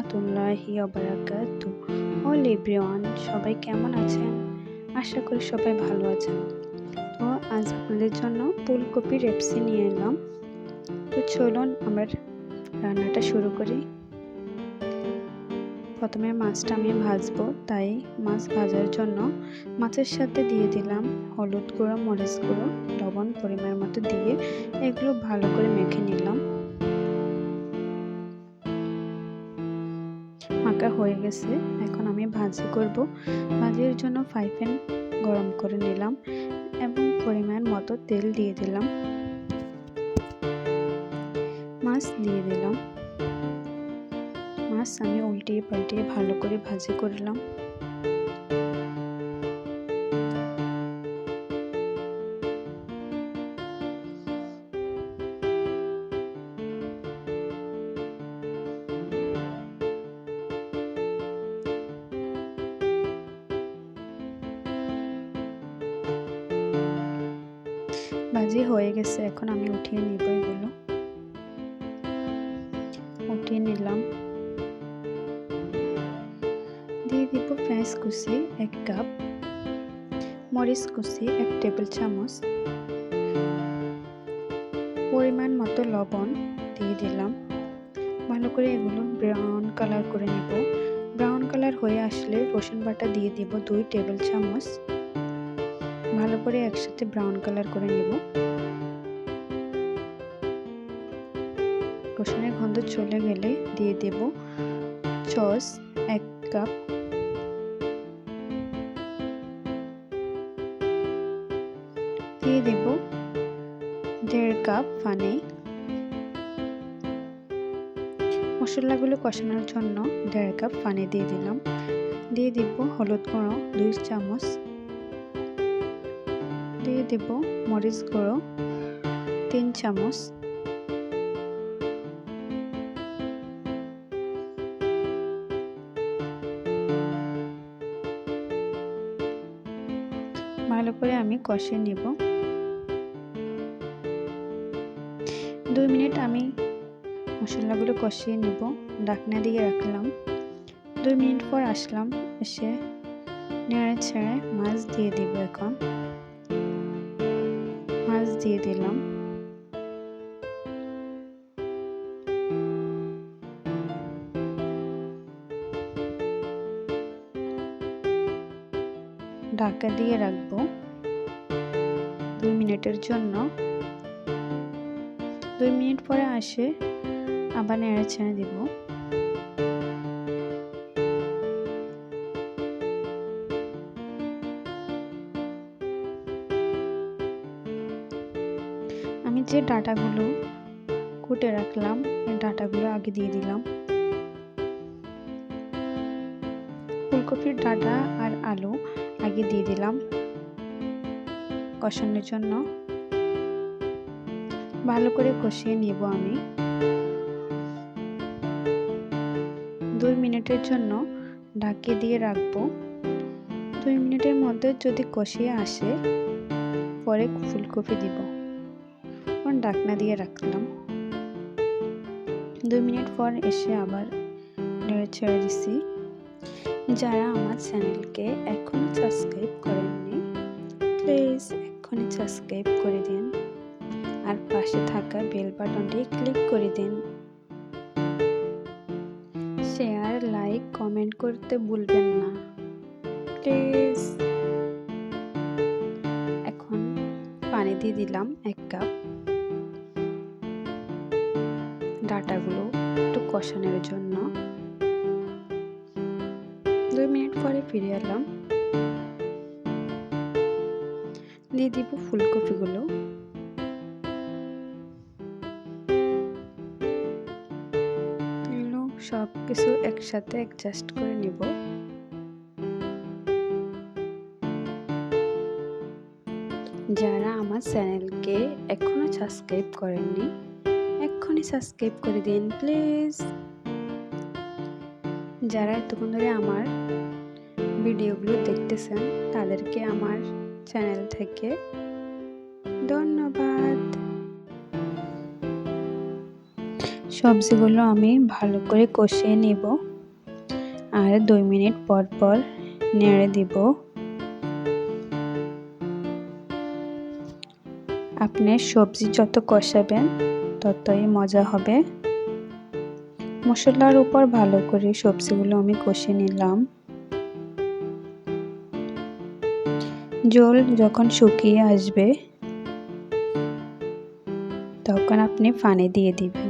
রাহমাতুল্লাহি ওয়া বারাকাতুহু। অল এভরিওয়ান, সবাই কেমন আছেন? আশা করি সবাই ভালো আছেন। তো আজ আপনাদের জন্য ফুলকপির রেসিপি নিয়ে এলাম। তো চলুন আমরা রান্নাটা শুরু করি। প্রথমে মাছটা আমি ভাজবো, তাই মাছ ভাজার জন্য মাছের সাথে দিয়ে দিলাম হলুদ গুঁড়ো, মরিচ গুঁড়ো, লবণ পরিমাণ মতো দিয়ে এগুলো ভালো করে মেখে নিলাম। মাখা হয়ে গেছে, এখন আমি ভাজি করব। ভাজির জন্য ফ্রাই প্যান গরম করে নিলাম এবং পরিমাণ মতো তেল দিয়ে দিলাম। মাছ দিয়ে দিলাম। মাছ আমি উল্টিয়ে পাল্টিয়ে ভালো করে ভাজি করলাম। ভাজি হয়ে গেছে, এখন আমি উঠিয়ে নিব। এগুলো উঠিয়ে নিলাম। দিয়ে দিব পেঁয়াজ কুচি 1 কাপ, মরিচ কুচি 1 টেবিল চামচ, পরিমাণ মতো লবণ দিয়ে দিলাম। ভালো করে এগুলো ব্রাউন কালার করে নিব। ব্রাউন কালার হয়ে আসলে রসুন বাটা দিয়ে দিব 2 টেবিল চামচ। ভালো করে একসাথে ব্রাউন কালার করে নিব। রসুনের গন্ধ চলে গেলে দিয়ে দেব সস 1 কাপ, দিয়ে দেব 1.5 কাপ পানি। মশলাগুলো কষানোর জন্য 1.5 কাপ পানি দিয়ে দিলাম। দিয়ে দেব হলুদ গুঁড়ো 2 চামচ, দিয়ে দেব মরিচ গুঁড়ো 3 চামচ, ভালো করে আমি কষিয়ে নিব। 2 মিনিট আমি মশলাগুলো কষিয়ে নিব। ঢাকনা দিয়ে রাখলাম। 2 মিনিট পর আসলাম, এসে নেড়ে ছেড়ে মাছ দিয়ে দিব। এখন মাছ দিয়ে দিলাম। ঢাকা দিয়ে রাখবো 2 মিনিটের জন্য। 2 মিনিট পরে আসে আবার নেড়ে ছেড়ে দিব। আমি যে ডাটাগুলো কুটে রাখলাম, এই ডাটাগুলো আগে দিয়ে দিলাম। ফুলকপির ডাটা আর আলু আগে দিয়ে দিলাম কষানোর জন্য। ভালো করে কষিয়ে নিব আমি। 2 মিনিটের জন্য ঢাকা দিয়ে রাখবো। 2 মিনিটের মধ্যে যদি কষিয়ে আসে, পরে ফুলকপি দিব। ঢাকনা দিয়ে রাখলাম। 2 মিনিট পর এসে আবার নেড়ে ছেড়ে দিছি। যারা আমার চ্যানেলকে এখনো সাবস্ক্রাইব করেননি, প্লিজ এখনই সাবস্ক্রাইব করে দিন আর পাশে থাকা বেল বাটনটি ক্লিক করে দিন। শেয়ার, লাইক, কমেন্ট করতে ভুলবেন না প্লিজ। এখন পানি দিয়ে দিলাম 1 কাপ, ডাটাগুলো একটু কষানোর জন্য। 2 মিনিট পরে ফিরে এলাম। দিয়ে দিব ফুলকপিগুলো। এগুলো সব কিছু একসাথে অ্যাডজাস্ট করে নিব। যারা আমার চ্যানেলকে এখনো সাবস্ক্রাইব করেননি, এক্ষুনি সাবস্ক্রাইব করে দিন প্লিজ। যারা এতক্ষণ ধরে আমার ভিডিওগুলো দেখতেছেন, তাদেরকে আমার চ্যানেল থেকে ধন্যবাদ। সবজিগুলো আমি ভালো করে কষিয়ে নেব। আর 2 মিনিট পর পর নেড়ে দিব। আপনি সবজি যত কষাবেন ততই মজা হবে। মশলার উপর ভালো করে সবজিগুলো আমি কষে নিলাম। ঝোল যখন শুকিয়ে আসবে তখন আপনি পানি দিয়ে দিবেন।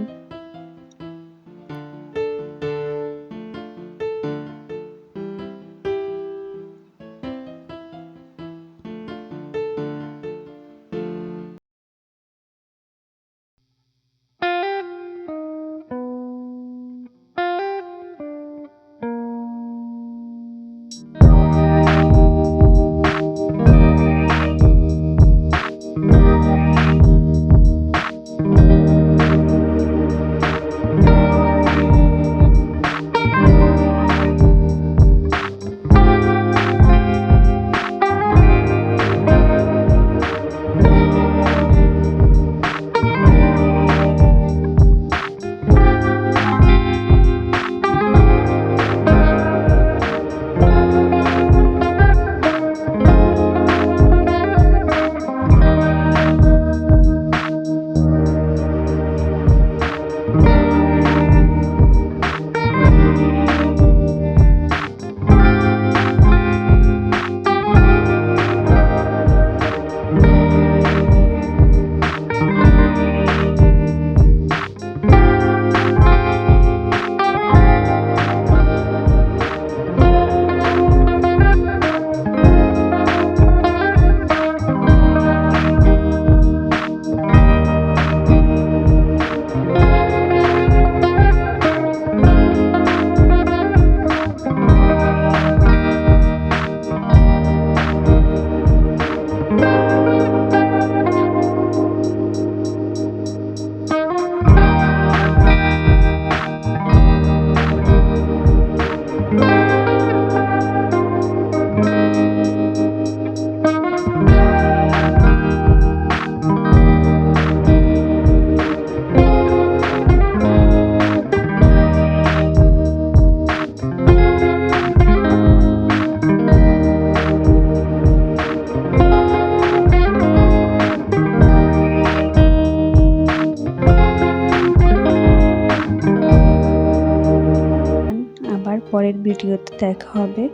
আবার পরের ভিডিওতে দেখা হবে।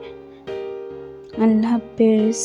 আল্লাহ হাফেজ।